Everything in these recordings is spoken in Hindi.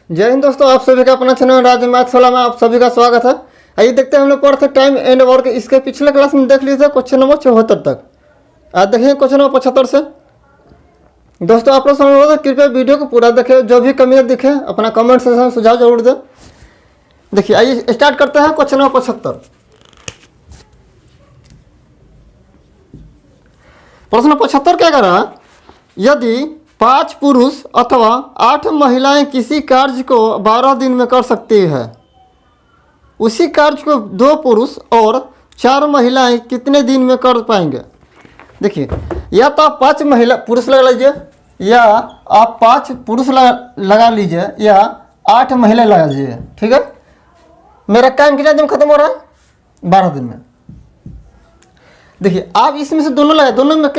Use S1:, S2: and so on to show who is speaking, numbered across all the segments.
S1: जय हिंद दोस्तों, आप सभी का अपना चैनल राज मैथ्स वाला में आप सभी का स्वागत है। आइए देखते हैं हम लोग पढ़ते टाइम एंड वर्क। इसके पिछले क्लास में देख लीजिए क्वेश्चन नंबर 74 तक। आज देखिए क्वेश्चन नंबर 75 से। दोस्तों आप लोग समझ रहे कृपया वीडियो को पूरा देखें, जो भी कमियां दिखे अपना कमेंट सेक्शन में सुझाव जरूर दें। देखिए आइए स्टार्ट करते हैं क्वेश्चन नंबर 75। प्रश्न 75 क्या कर रहा है? यदि 5 पुरुष अथवा 8 महिलाएं किसी कार्य को 12 दिन में कर सकती है, उसी कार्य को 2 पुरुष और 4 महिलाएं कितने दिन में कर पाएंगे? देखिए, या तो आप 5 महिला पुरुष लगा लीजिए, या आप 5 पुरुष लगा लीजिए, या 8 महिला लगा लीजिए। ठीक है, मेरा काम कितना दिन खत्म हो रहा है? 12 दिन में। देखिए आप इसमें से दोनों लगाए, दोनों में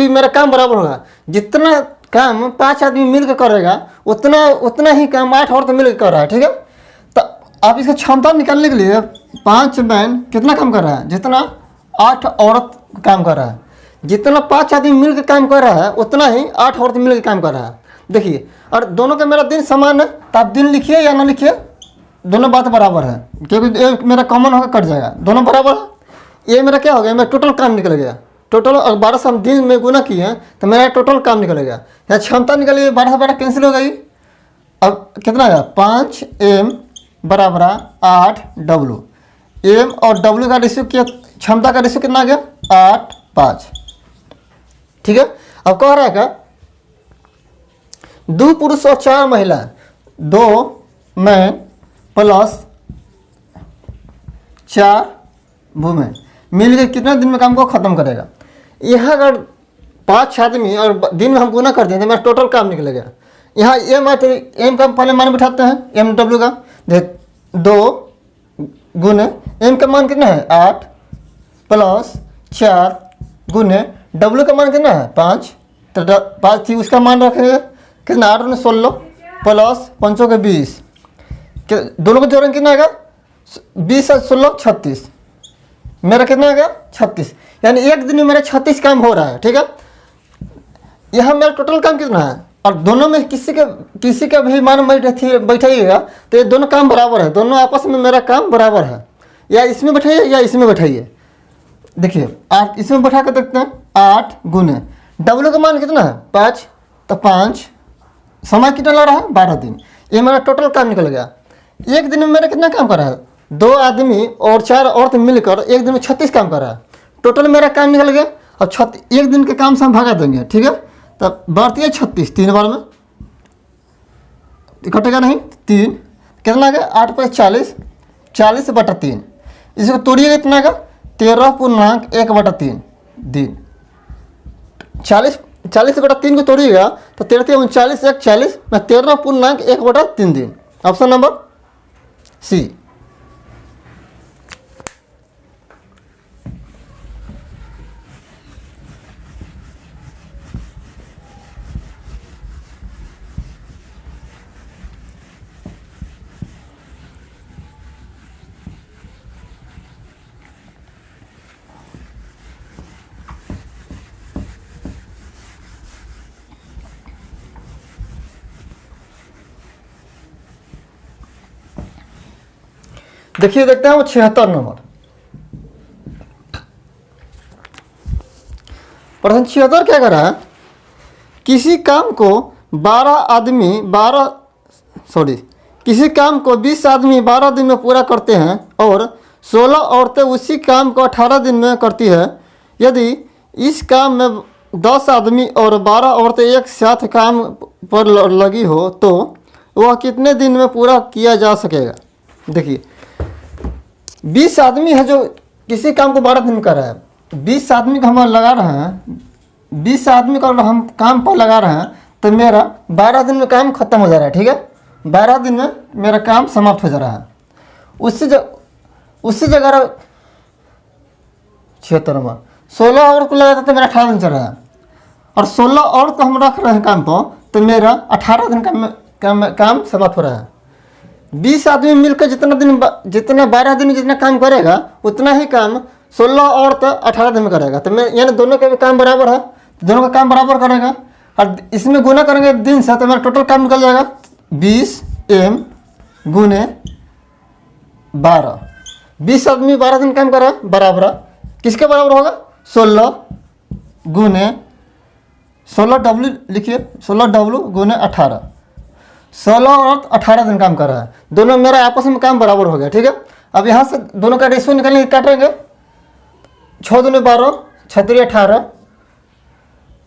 S1: मेरा काम बराबर होगा। जितना काम 5 आदमी मिलकर करेगा उतना ही काम 8 औरत मिलकर कर रहा है। ठीक है, तो आप इसका क्षमता निकालने के लिए 5 मैन कितना काम कर रहा है? जितना 8 औरत काम कर रहा है। जितना 5 आदमी मिलकर काम कर रहा है उतना ही 8 औरत मिलकर काम कर रहा है। देखिए, और दोनों का मेरा दिन समान है, तो आप दिन लिखिए या ना लिखिए, दोनों बात बराबर है, क्योंकि मेरा कॉमन होकर कट जाएगा। दोनों बराबर है। ये मेरा क्या हो गया? मेरा टोटल काम निकल गया। टोटल 12 से हम दिन में गुना किए हैं तो मेरा टोटल काम निकल गया। यहाँ क्षमता निकल गई, 12 से 12 कैंसिल हो गई। अब कितना आया? 5m बराबर 8w। m और w का रेशियो किया, क्षमता का रेशियो कितना आ गया? 8:5। ठीक है, अब कह रहा है क्या? 2 पुरुष और 4 महिला, 2 मैन प्लस 4 वुमेन मिलकर कितना दिन में काम को खत्म करेगा? यहाँ अगर 5 आदमी और दिन में हम गुना कर दें तो मेरा टोटल काम निकलेगा। यहाँ एम का पहले मान बिठाते हैं, एम डब्ल्यू का। 2 गुने एम का मान कितना है? 8 प्लस 4 गुने डब्ल्यू का मान कितना है? 5। तो 5 थी, उसका मान रखेंगे कितना? 8 और 16 प्लस 5 के 20। दोनों को जोड़ेंगे कितना आएगा? 20 और 16 36। मेरा कितना आ गया? 36। यानी एक दिन में मेरा 36 काम हो रहा है। ठीक है, यहाँ मेरा टोटल काम कितना है? और दोनों में किसी का भी मान बैठाइएगा तो ये दोनों काम बराबर है। दोनों आपस में मेरा काम बराबर है। या इसमें बैठाइए या इसमें बैठाइए। देखिए 8 इसमें बैठा कर देखते हैं। 8 गुने डब्ल्यू का मान कितना है? 5। तो 5 समय कितना लग रहा है? 12 दिन। ये मेरा टोटल काम निकल गया। एक दिन में मेरा कितना काम कर रहा है? 2 आदमी और 4 औरत मिलकर एक दिन में 36 काम कर रहा है। टोटल मेरा काम निकल गया। अब एक दिन के काम से हम भगा देंगे। ठीक है, तब बढ़ती है 36 3 बार में, कटेगा नहीं 3। कितना आ गया? 8 पर 40, 40/3। इसको तोड़िएगा कितना आएगा? 13.1/3 दिन। 40/3 को तोड़िएगा तो 13 39 1 40 में 13.1/3 दिन। Option number C. देखिए देखते हैं वो 76 नंबर प्रश्न। 76 क्या कर रहा है? किसी काम को 20 आदमी 12 दिन में पूरा करते हैं और 16 औरतें उसी काम को 18 दिन में करती है। यदि इस काम में 10 आदमी और 12 औरतें एक साथ काम पर लगी हो तो वह कितने दिन में पूरा किया जा सकेगा? देखिए 20 आदमी है जो किसी काम को 12 दिन में कर रहा है। 20 आदमी को हम लगा रहे हैं, 20 आदमी को हम काम पर लगा रहे हैं तो मेरा 12 दिन में काम खत्म हो जा रहा है। ठीक है, 12 दिन में मेरा काम समाप्त हो जा रहा है। उससे जगह 76 नंबर 16 और को लगाता तो मेरा 18 दिन चल रहा है, और 16 और को हम रख रहे हैं काम पर तो मेरा 18 दिन का काम समाप्त हो रहा है। 20 आदमी मिलकर जितना 12 दिन में जितना काम करेगा उतना ही काम 16 और 18 दिन में करेगा। तो मैं यानी दोनों का भी काम बराबर है, दोनों का काम बराबर करेगा। और इसमें गुना करेंगे दिन से तो मेरा टोटल काम निकल जाएगा 20 एम गुने 12। 20 आदमी 12 दिन काम कर रहा है, बराबर किसके बराबर होगा? 16 गुने 16 डब्ल्यू लिखिए, 16 डब्ल्यू गुने 18। 16 और 18 दिन काम कर रहा है, दोनों मेरा आपस में काम बराबर हो गया। ठीक है, अब यहाँ से दोनों का रेशियो निकालेंगे, काटेंगे। 6 दूनी 12, 6 18,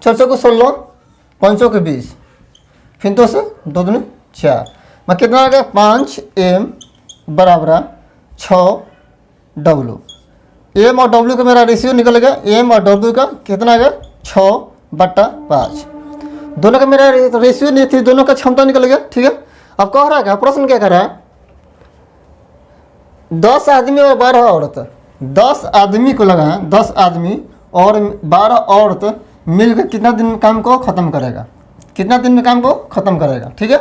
S1: 4 को 16, 5 को 20, फिर 2 से 2 दूनी 4। मैं कितना आ गया? 5 एम बराबर 6 डब्ल्यू। एम और डब्ल्यू का मेरा रेशियो निकल गया, एम और डब्ल्यू का कितना आ गया? 6/5। दोनों का मेरा रेशियो नहीं थी, दोनों का क्षमता निकल गया। ठीक है, अब कह रहा है क्या, प्रश्न क्या कर रहा है? 10 आदमी और 12 औरत, 10 आदमी को लगा है, 10 आदमी और 12 औरत मिलकर कितना दिन में काम को ख़त्म करेगा? कितना दिन में काम को ख़त्म करेगा? ठीक है,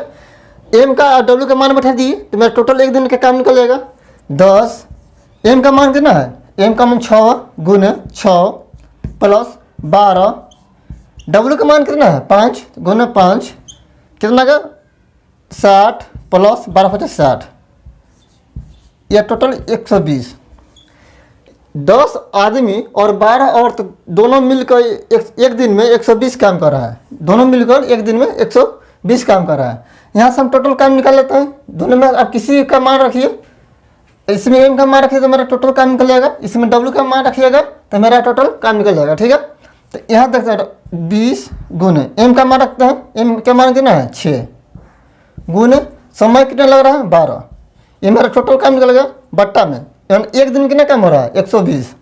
S1: एम का और डब्ल्यू का मान बैठा दिए तो मेरा टोटल एक दिन का काम निकल जाएगा। 10 एम का मान कितना है? एम का मान 6 गुने 6 प्लस 12, डब्ल्यू का मान कितना है? 5 गुने 5, कितना का? 60 प्लस 12 50 60, यह टोटल 120। 10 आदमी और 12 औरत दोनों मिलकर एक दिन में 120 काम कर रहा है, दोनों मिलकर एक दिन में 120 काम कर रहा है। यहाँ से हम टोटल काम निकाल लेते हैं, दोनों में आप किसी का मान रखिए, इसमें एम का मान रखिए तो मेरा टोटल काम निकल जाएगा, इसमें डब्ल्यू का मान रखिएगा तो मेरा टोटल काम निकल जाएगा। ठीक है, तो यहाँ देखते हैं 20 गुने एम का मान रखते हैं, एम का मान कितना है? 6 गुने समय कितना लग रहा है? 12, ये मेरा टोटल काम निकल गया बट्टा में। यानी एक दिन कितना काम हो रहा है? 120।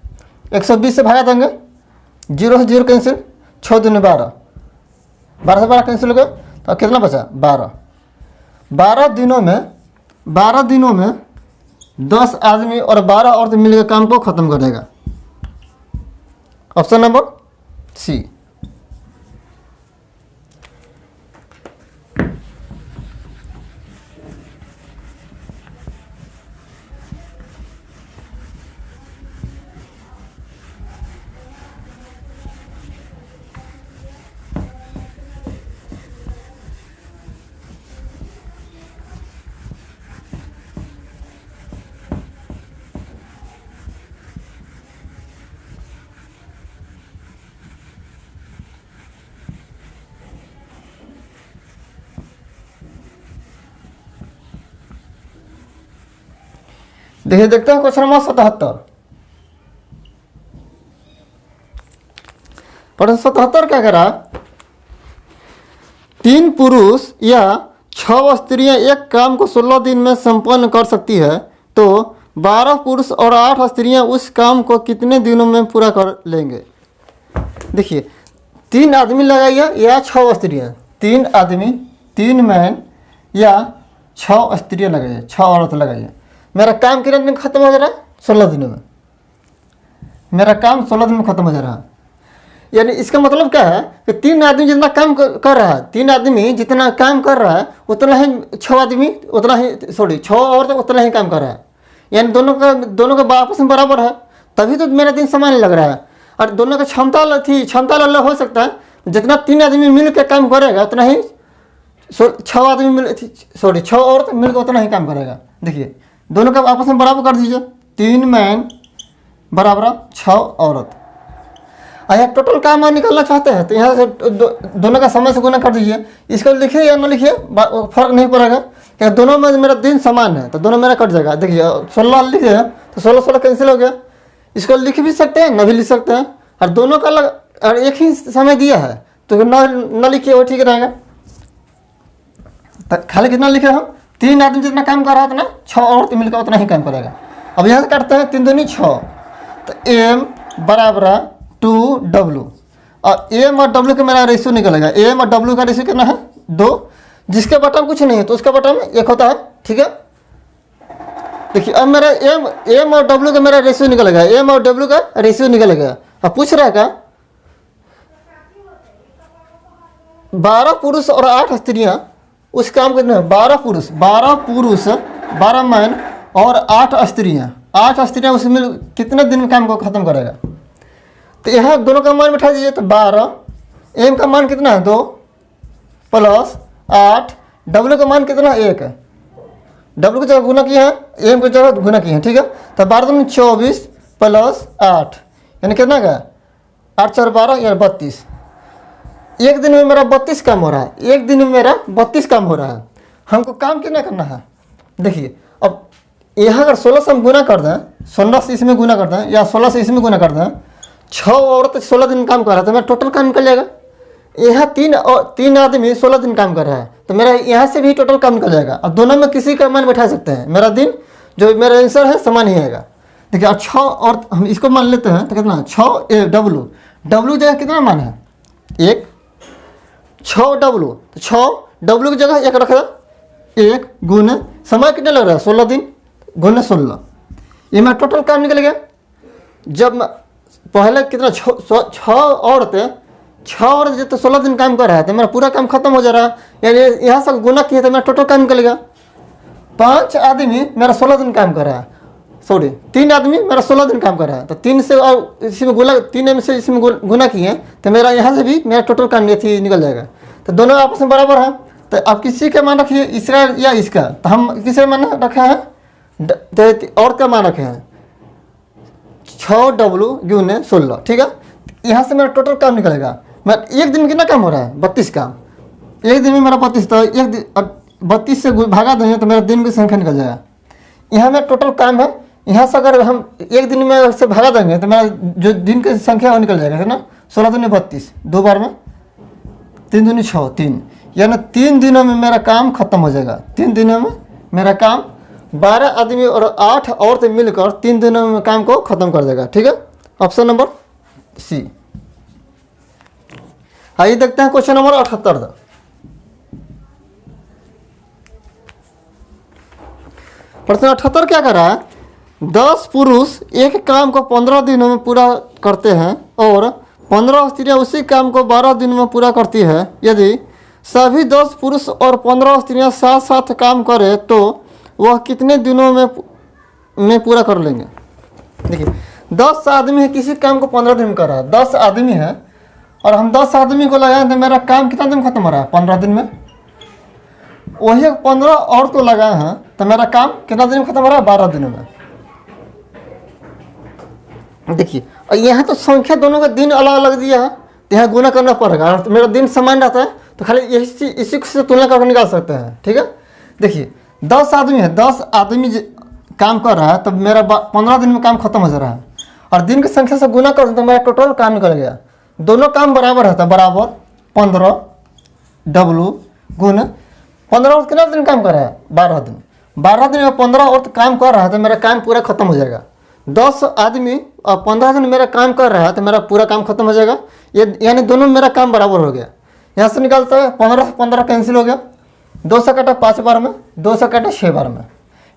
S1: 120 से भागा देंगे, 0 से 0 कैंसिल, 6 दूनी 12, 12 से 12 कैंसिल हो गया, तो कितना बचा? 12। 12 दिनों में 10 आदमी और 12 औरत मिलकर काम को ख़त्म कर देगा। Option number C. देखिए, देखते हैं क्वेश्चन नंबर 77। प्रश्न 77 क्या करा? 3 पुरुष या 6 स्त्रियां एक काम को 16 दिन में संपन्न कर सकती है, तो 12 पुरुष और 8 स्त्रियां उस काम को कितने दिनों में पूरा कर लेंगे? देखिए, 3 आदमी लगाइए या 6 स्त्रियां, 3 आदमी, 3 मैन या 6 स्त्रियां लगाइए, 6 औरत लगाइए। मेरा काम कितने दिन खत्म हो जा रहा है? 16 दिनों में। मेरा काम 16 दिन में खत्म हो जा रहा है। यानी इसका मतलब क्या है कि 3 आदमी जितना काम कर रहा है, 3 आदमी जितना काम कर रहा है उतना ही 6 आदमी उतना ही 6 औरत उतना ही काम कर रहा है। यानी दोनों का आपस में बराबर है, तभी तो मेरा दिन समान लग रहा है। और दोनों का क्षमता अलग हो सकता है, जितना 3 आदमी मिल के काम करेगा उतना ही 6 आदमी 6 औरत मिलकर उतना ही काम करेगा। देखिए, दोनों का आपस में बराबर कर दीजिए, 3 मैन बराबर 6 औरत। अगर टोटल काम निकालना चाहते हैं तो यहाँ से दोनों का समय से गुना कर दीजिए। इसको लिखिए या ना लिखिए फर्क नहीं पड़ेगा, क्या दोनों में मेरा दिन समान है तो दोनों मेरा कट जाएगा। देखिए 16 लिखे तो 16 कैंसिल हो गया। इसको लिख भी सकते हैं, न भी लिख सकते हैं, और दोनों का अलग और एक ही समय दिया है तो न लिखिए, वो ठीक रहेगा। तो खाली कितना लिखे हम? 3 आदमी जितना काम कर रहा है उतना 6 औरत मिलकर उतना ही काम करेगा। अब यहाँ से काटते हैं, 3 दूनी 6, तो एम बराबर 2W, और एम और डब्ल्यू का मेरा रेशियो निकलेगा। एम और डब्ल्यू का रेशियो कितना है? 2। जिसके बटन कुछ नहीं है तो उसका बटन 1 होता है। ठीक है, देखिए अब मेरा एम और डब्ल्यू का मेरा रेशियो निकलेगा, एम और डब्ल्यू का रेशियो निकलेगा। अब पूछ रहा है क्या? 12 पुरुष और 8 स्त्रियां उस काम कितने? 12 पुरुष 12 मैन और 8 स्त्रियां उसमें कितने दिन में काम को खत्म करेगा? तो यहाँ दोनों का मान बैठा दीजिए, तो 12, एम का मान कितना है? 2 प्लस 8, डब्ल्यू का मान कितना? 1 है। डब्ल्यू की जगह गुना किए हैं, एम की जगह गुना किए हैं, ठीक है। तो 12 दूनी 24 प्लस 8 यानी कितना का 8 4 12 यानी 32। एक दिन में मेरा 32 काम हो रहा है, एक दिन में मेरा 32 काम हो रहा है। हमको काम कितना करना है, देखिए अब यहाँ अगर 16 से हम गुना कर दें, 16 से इसमें गुना कर दें या 16 से इसमें गुना कर दें, 6 औरत 16 दिन काम कर रहा है तो मेरा टोटल काम निकल जाएगा। यहाँ तीन आदमी 16 दिन काम कर रहा है तो मेरा यहाँ से भी टोटल काम निकल जाएगा। अब दोनों में किसी का मान बैठा सकते हैं, मेरा दिन जो मेरा आंसर है समान ही आएगा। देखिए अब 6 और हम इसको मान लेते हैं तो कितना 6 डब्लू जगह कितना मान है 1, 6 डब्लू तो 6 डब्लू की जगह 1 रखा 1 गुने समय कितना लग रहा है 16 दिन गुने 16, ये मेरा टोटल काम निकल गया। जब पहले कितना 6 औरतें 6 औरत जो तो 16 दिन काम कर रहा है तो मेरा पूरा काम खत्म हो जा रहा है, यानी यहाँ से गुना किया तो मेरा टोटल काम निकल गया। 5 आदमी मेरा 16 दिन काम कर रहा है, सॉरी 3 आदमी मेरा 16 दिन काम कर रहा है तो 3 से और इसमें गुना 3 से इसमें गुना किए तो मेरा यहाँ से भी मेरा टोटल काम निकल जाएगा। तो दोनों आपस में बराबर है। तो आप किसी का मान रखिए इसका या इसका, तो हम किसका मान रखे हैं और का मान रखे हैं 6 डब्लू गुने 16, ठीक है। यहाँ से मेरा टोटल काम निकलेगा। मैं एक दिन में कितना काम हो रहा है 32 काम, एक दिन में मेरा 32, तो एक दिन 32 से भागा देंगे तो मेरा दिन की संख्या निकल जाएगा। यहाँ मेरा टोटल काम है, यहाँ से अगर हम एक दिन में से भागा देंगे तो मेरा जो दिन की संख्या वो निकल जाएगा, है ना। 16 दूनी 32, 2 बार में 3 दूनी 6 3, यानी 3 दिनों में मेरा काम खत्म हो जाएगा। 3 दिनों में मेरा काम 12 आदमी और 8 औरतें मिलकर 3 दिनों में काम को खत्म कर देगा, ठीक है। Option number C. आइए देखते हैं क्वेश्चन नंबर 78। प्रश्न 78 क्या कर रहा है, 10 पुरुष एक काम को 15 दिनों में पूरा करते हैं और 15 स्त्रियां उसी काम को 12 दिनों में पूरा करती है। यदि सभी 10 पुरुष और 15 स्त्रियां साथ साथ काम करें तो वह कितने दिनों में पूरा कर लेंगे। देखिए 10 आदमी है, किसी काम को 15 दिन में कर रहा है, 10 आदमी है और हम 10 आदमी को लगाए तो मेरा काम कितना दिन में खत्म हो रहा है 15 दिन में। वही 15 और को लगाए हैं तो मेरा काम कितना दिन में खत्म हो रहा है 12 दिनों में। देखिए और यहाँ तो संख्या दोनों का दिन अलग अलग दिया है तो यहाँ गुना करना पड़ेगा। तो मेरा दिन समान रहता है तो खाली इसी से तुलना करके निकाल सकते हैं, ठीक है। देखिए 10 आदमी है, 10 आदमी काम कर रहा है तो मेरा 15 दिन में काम खत्म हो जा रहा है और दिन की संख्या से गुना कर तो मेरा टोटल काम निकल गया। दोनों काम बराबर रहता है, बराबर 15 डब्लू गुना 15 और कितना दिन काम कर रहा है 12 दिन। 12 दिन में 15 और काम कर रहा है तो मेरा काम पूरा खत्म हो जाएगा। 10 आदमी और 15 दिन मेरा काम कर रहा है तो मेरा पूरा काम खत्म हो जाएगा। ये यानी दोनों में मेरा काम बराबर हो गया। यहाँ से निकालता है 15 से 15 कैंसिल हो गया, 2 से काटा 5 बार में, 2 से काटा 6 बार में,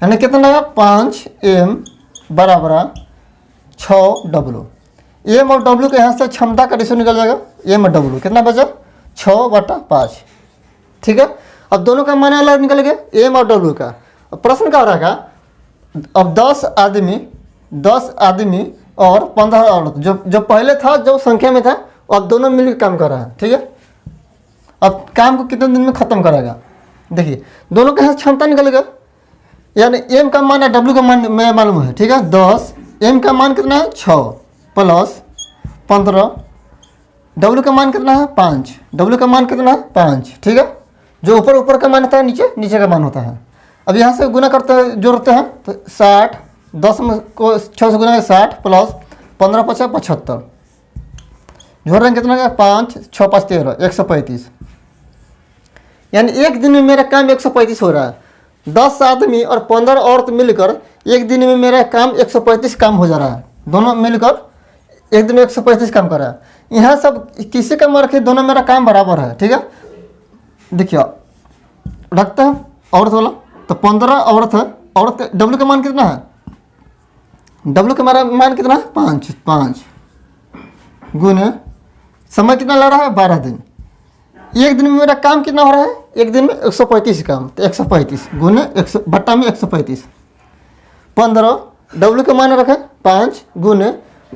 S1: यानी कितना आया 5 एम बराबर 6 डब्लू। एम और डब्लू के यहाँ से क्षमता का रेशो निकल जाएगा, एम और डब्लू कितना बचा 6/5, ठीक है। अब दोनों का मान अलग निकल गया एम और डब्लू का। अब प्रश्न क्या हो रहा है, अब 10 आदमी और 15 औरत, जो पहले था जो संख्या में था अब दोनों मिलकर काम कर रहा है, ठीक है। अब काम को कितने दिन में खत्म करेगा, देखिए दोनों के यहाँ क्षमता निकलेगा, यानी एम का मान है डब्लू का मान मैं मालूम है, ठीक है। 10 एम का मान कितना है 6 प्लस 15, डब्लू का मान कितना है 5, डब्लू का मान कितना है 5, ठीक है। जो ऊपर का मान होता है नीचे का मान होता है। अब यहाँ से गुना करते हैं जोड़ते हैं तो 60, 10 में को 6 से गुना 60 प्लस 15 50 75, जोड़ रहे हैं कितना का 5 6 5 13 135, यानी एक दिन में मेरा काम 135 हो रहा है। 10 आदमी और 15 औरत मिलकर एक दिन में मेरा काम 135 काम हो जा रहा है। दोनों मिलकर एक दिन में 135 काम कर रहा है। यहाँ सब किसी का मान रखिए, दोनों मेरा काम बराबर है, ठीक है। देखिए रखते हैं औरत वाला, तो 15 औरत है, औरत डब्ल्यू का मान कितना है, डब्ल्यू का मान कितना है 5 गुने समय कितना लग रहा है 12 दिन। एक दिन में मेरा काम कितना हो रहा है, एक दिन में 135 काम, तो 135 गुने 100 बट्टा में 135, 15 डब्ल्यू का मान रखा 5 गुने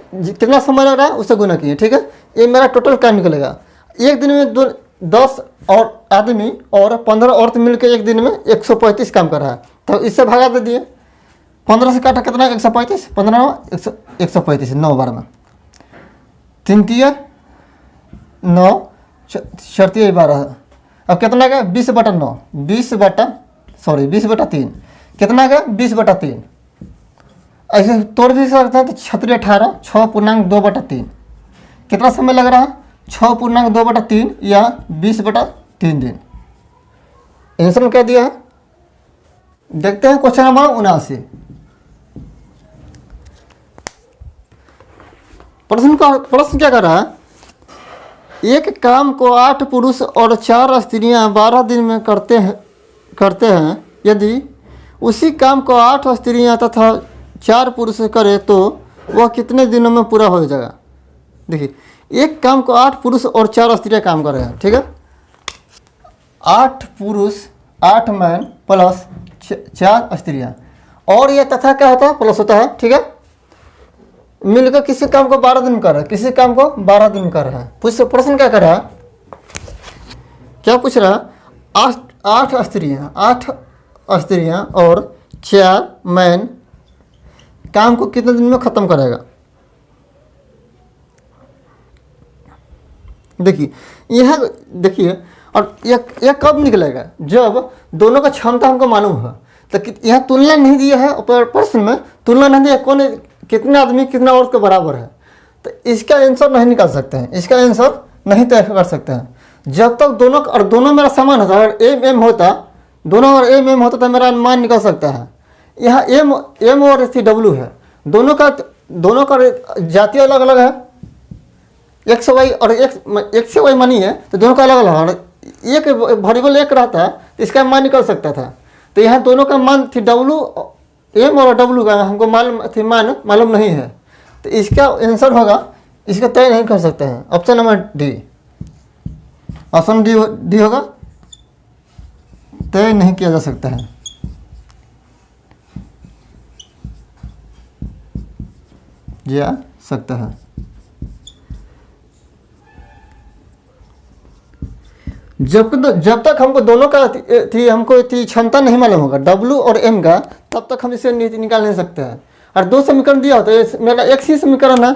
S1: कितना समय लग रहा है उसे गुना किए, ठीक है। ये मेरा टोटल काम निकलेगा। एक दिन में 10 और आदमी और 15 औरत मिलकर एक दिन में 135 काम कर रहा है, तो इससे भगा दे दिए। 15 से काटा कितना, 135, 15 135, 9 12 में 3 तिया 9 4 12। अब कितना का 20/9, 20/3 कितना का 20/3। ऐसे तोड़ भी सकते हैं तो 6×18 6.2/3 कितना समय लग रहा है, 6.2/3 या 20/3 दिन। आंसर में क्या दिया है, देखते हैं क्वेश्चन नंबर 79। प्रश्न क्या कर रहा है, एक काम को 8 पुरुष और 4 स्त्रियां 12 दिन में करते हैं। यदि उसी काम को 8 स्त्रियां तथा 4 पुरुष करे तो वह कितने दिनों में पूरा हो जाएगा। देखिए, एक काम को 8 पुरुष और 4 स्त्रियां काम कर रहे हैं, ठीक है। 8 पुरुष 8 मैन प्लस 4 स्त्रियां, और ये तथा क्या होता है, प्लस होता है, ठीक है। मिलकर किसी काम को 12 दिन कर रहा है, किसी काम को 12 दिन कर रहा है। प्रश्न क्या कर रहा है, क्या पूछ रहा है, 8 स्त्रियां और 4 मैन काम को कितने दिन में ख़त्म करेगा। देखिए यह देखिए, और यह कब निकलेगा, जब दोनों का क्षमता हमको मालूम है। तो यहाँ तुलना नहीं दिया है, प्रश्न में तुलना नहीं दिया, कौन कितने आदमी कितना औरत के बराबर है, तो इसका आंसर नहीं निकाल सकते हैं, इसका आंसर नहीं तय कर सकते हैं। जब तक दोनों मेरा समान होता है, अगर एम होता, दोनों अगर एम होता तो मेरा अनुमान निकल सकता है। यहाँ एम और डब्ल्यू है, दोनों का जाति अलग अलग है, एक्स वाई और एक्स वाई मानी है, तो दोनों का अलग अलग है। एक वेरिएबल एक रहता है तो इसका मान निकल सकता था। तो यहाँ दोनों का मान थी डब्ल्यू, एम और डब्ल्यू का हमको मालूम नहीं है, तो इसका आंसर होगा, इसका तय नहीं कर सकते हैं। Option number D, option D होगा, तय नहीं किया जा सकता है। जा सकता है। जब तक हमको दोनों का हमको क्षमता नहीं मालूम होगा, डब्ल्यू और एम का, तब तक हम इसे निकाल नहीं सकते हैं। और 2 समीकरण दिया होता है, मेरा एक ही समीकरण है,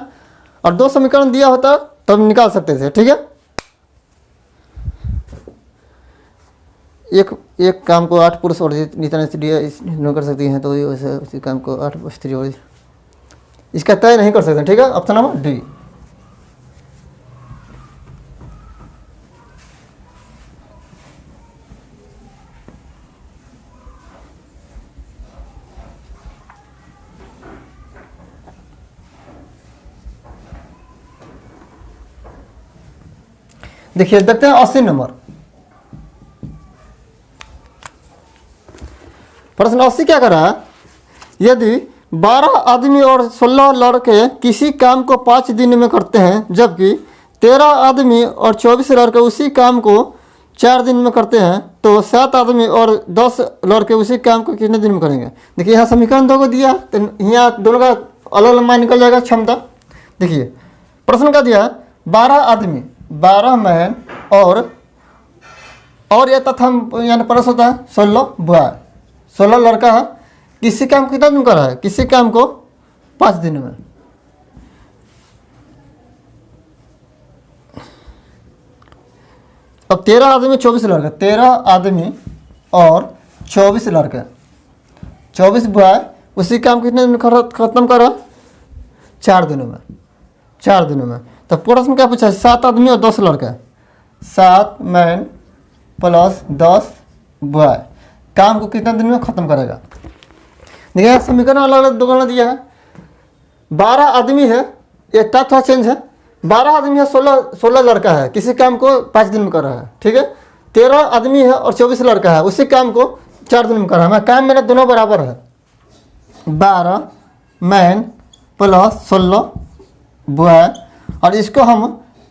S1: और 2 समीकरण दिया होता तब निकाल सकते थे, ठीक है। एक काम को 8 पुरुष और जितना स्त्रियाँ कर सकती हैं, तो उसी काम को 8 स्त्री और इसका तय नहीं कर सकते, ठीक है। Option number D. देखिए, देखते हैं 80 नंबर प्रश्न। 80 क्या कर रहा है, यदि 12 आदमी और 16 लड़के किसी काम को 5 दिन में करते हैं, जबकि 13 आदमी और 24 लड़के उसी काम को 4 दिन में करते हैं, तो 7 आदमी और 10 लड़के उसी काम को कितने दिन में करेंगे। देखिए, यहाँ समीकरण 2 को दिया, तो यहाँ दोनों का अलग अलग मान निकल जाएगा क्षमता। देखिए प्रश्न का दिया, 12 आदमी 12 मैन और यह तथा यानी परस होता है 16 बॉय, 16 लड़का है, किसी काम को कितना दिन कर रहा है, किसी काम को 5 दिन में। अब 13 आदमी 24 लड़का, 13 आदमी और 24 लड़के, 24 बॉय उसी काम को कितने दिन खत्म कर रहा है, 4 दिनों में, 4 दिनों में। तो प्रश्न क्या पूछा है, 7 आदमी और 10 लड़का, 7 मैन प्लस 10 बॉय काम को कितने दिन में खत्म करेगा। देखिए समीकरण अलग अलग दोनों दिया है। 12 आदमी है, एक थोड़ा चेंज है, 12 आदमी है, 16 लड़का है, किसी काम को 5 दिन में कर रहा है, ठीक है। 13 आदमी है और 24 लड़का है, उसी काम को 4 दिन में कर रहा है। काम मेरा दोनों बराबर है, 12 मैन प्लस 16 बॉय, और इसको हम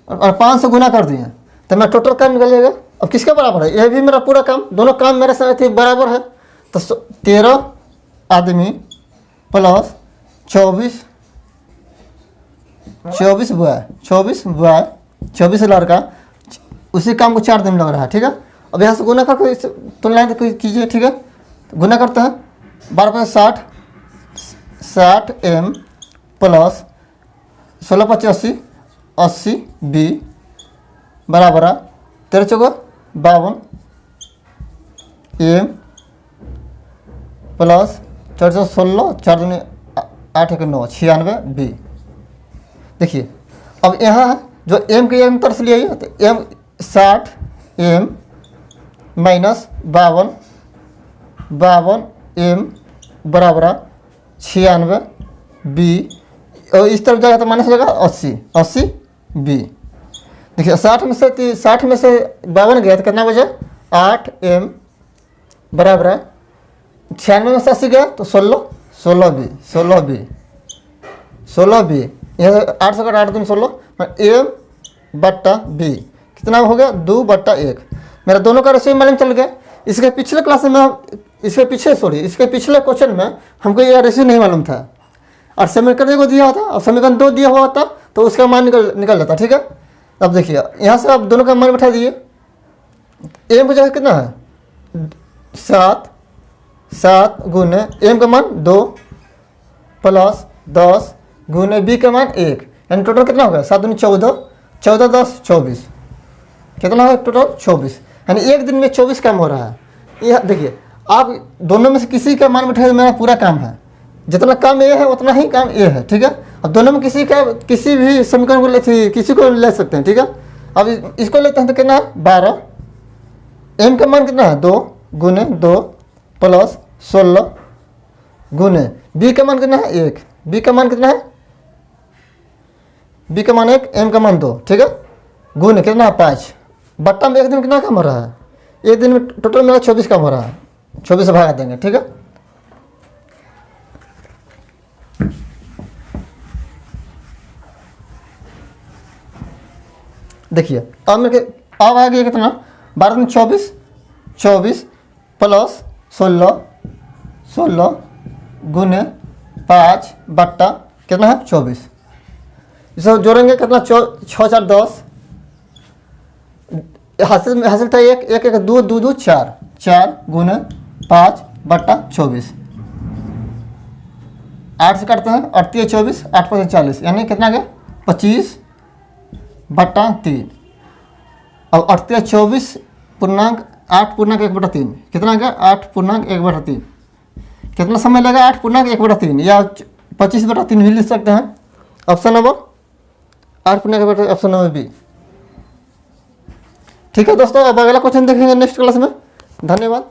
S1: और 5 से गुना कर दिए, तो मेरा टोटल काम निकलेगा। अब किसके बराबर है, यह भी मेरा पूरा काम, दोनों काम मेरे साथ बराबर है। तो 13 आदमी प्लस 24 बॉय, 24 लड़का, उसी काम को 4 दिन लग रहा है, ठीक है। अब यहाँ से गुना करके इस तुलना कीजिए, ठीक है। गुना करते हैं 12×5 60 m प्लस 16×5 80 b बराबर 13×4 52 m प्लस 416 4 दूनी 8 1 9 96 b। देखिए अब यहाँ जो m के अंतर से लिए तो m 60 m माइनस 52 m बराबर 96 b, और इस तरफ जाएगा तो माइनस हो जाएगा 80 b। देखिए 60 में से 52 गया तो कितना बचा 8 m बराबर 96 में से 80 गया तो 16 b। यहाँ 8 से 8 दिन 16 m बट्टा b कितना हो गया 2/1। मेरा दोनों का रेशियो मालूम चल गया। इसके पिछले क्लास में इसके पिछले क्वेश्चन में हमको यह रेशियो नहीं मालूम था, और समीकरण को दिया होता और समीकरण 2 दिया हुआ होता तो उसका मान निकल जाता, ठीक है। अब देखिए यहाँ से आप दोनों का मान बैठा दिए। m की जगह कितना है 7 गुने m का मान 2 प्लस 10 गुने b का मान 1, यानी टोटल कितना होगा 7 दूनी 14 14 10 24, कितना होगा टोटल 24, यानी एक दिन में 24 काम हो रहा है। यह देखिए आप दोनों में से किसी का मान बैठाए मेरा पूरा काम है, जितना काम ये है उतना ही काम ये है, ठीक है। अब दोनों में किसी भी समीकरण को किसी को ले सकते हैं, ठीक है। अब इसको लेते हैं तो कितना है 12, m का मान कितना है 2 गुने 2 प्लस 16 गुने b का मान कितना है 1, b का मान कितना है b का मान 1 m का मान 2, ठीक है। गुने कितना है 5 बट्टा में एक दिन में कितना काम हो रहा है, एक दिन में टोटल मेरा 24 काम हो रहा है, 24 से भागा देंगे, ठीक है। देखिए अब आ गया कितना 12 में 24 प्लस 16 गुने 5 बट्टा कितना है 24, इसे जोड़ेंगे कितना 6 4 10, हासिल था 1 1 1 2 2 2 4 गुने 5 बट्टा 24, 8 से काटते हैं 8 24 8 5 40, यानी कितना गया 25 बट्टा 3। अब 8 24 पूर्णांक 8 पूर्णांक 1/3 कितना गया 8 पूर्णांक 1/3, कितना समय लगा 8 पूर्णांक 1/3 या 25/3 भी लिख सकते हैं। ऑप्शन नंबर 8 पूर्णांक 1/3 ऑप्शन नंबर बी, ठीक है दोस्तों। अब अगला क्वेश्चन देखेंगे नेक्स्ट क्लास में। धन्यवाद।